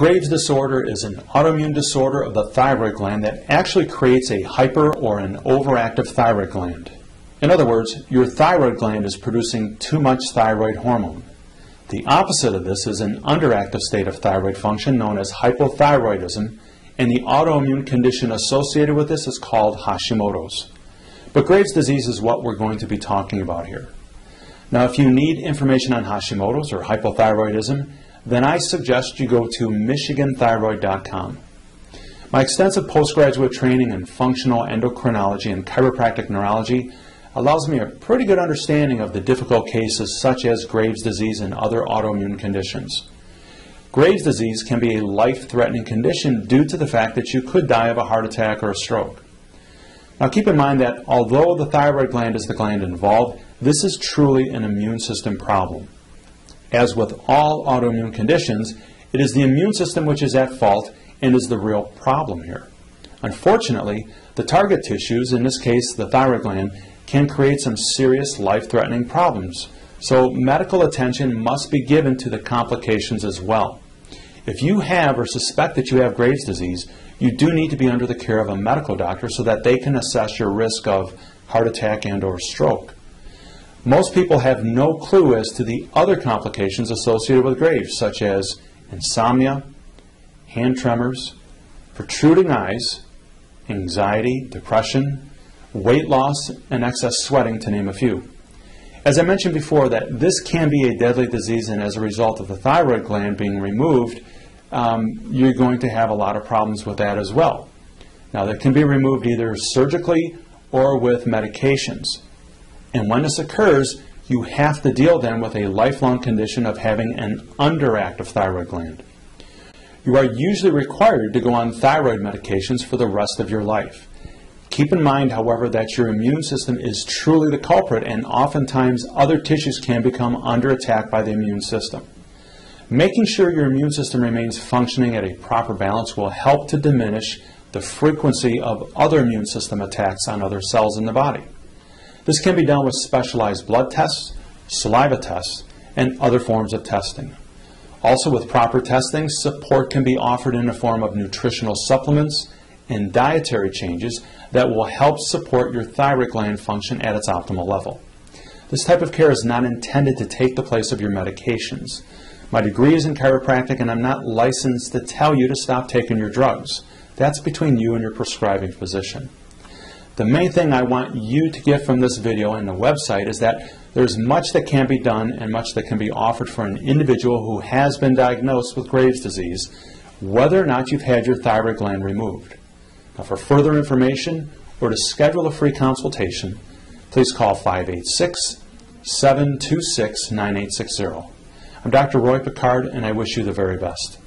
Graves' disorder is an autoimmune disorder of the thyroid gland that actually creates a hyper or an overactive thyroid gland. In other words, your thyroid gland is producing too much thyroid hormone. The opposite of this is an underactive state of thyroid function known as hypothyroidism, and the autoimmune condition associated with this is called Hashimoto's. But Graves' disease is what we're going to be talking about here. Now, if you need information on Hashimoto's or hypothyroidism, then I suggest you go to michiganthyroid.com. My extensive postgraduate training in functional endocrinology and chiropractic neurology allows me a pretty good understanding of the difficult cases such as Graves' disease and other autoimmune conditions. Graves' disease can be a life-threatening condition due to the fact that you could die of a heart attack or a stroke. Now keep in mind that although the thyroid gland is the gland involved, this is truly an immune system problem. As with all autoimmune conditions, it is the immune system which is at fault and is the real problem here. Unfortunately, the target tissues, in this case the thyroid gland, can create some serious life-threatening problems. So medical attention must be given to the complications as well. If you have or suspect that you have Graves' disease, you do need to be under the care of a medical doctor so that they can assess your risk of heart attack and or stroke. Most people have no clue as to the other complications associated with Graves', such as insomnia, hand tremors, protruding eyes, anxiety, depression, weight loss, and excess sweating, to name a few. As I mentioned before, that this can be a deadly disease, and as a result of the thyroid gland being removed, you're going to have a lot of problems with that as well. Now, that can be removed either surgically or with medications. And when this occurs, you have to deal then with a lifelong condition of having an underactive thyroid gland. You are usually required to go on thyroid medications for the rest of your life. Keep in mind, however, that your immune system is truly the culprit, and oftentimes other tissues can become under attack by the immune system. Making sure your immune system remains functioning at a proper balance will help to diminish the frequency of other immune system attacks on other cells in the body. This can be done with specialized blood tests, saliva tests, and other forms of testing. Also, with proper testing, support can be offered in the form of nutritional supplements and dietary changes that will help support your thyroid gland function at its optimal level. This type of care is not intended to take the place of your medications. My degree is in chiropractic, and I'm not licensed to tell you to stop taking your drugs. That's between you and your prescribing physician. The main thing I want you to get from this video and the website is that there's much that can be done and much that can be offered for an individual who has been diagnosed with Graves' disease, whether or not you've had your thyroid gland removed. Now, for further information or to schedule a free consultation, please call 586-726-9860. I'm Dr. Roy Picard, and I wish you the very best.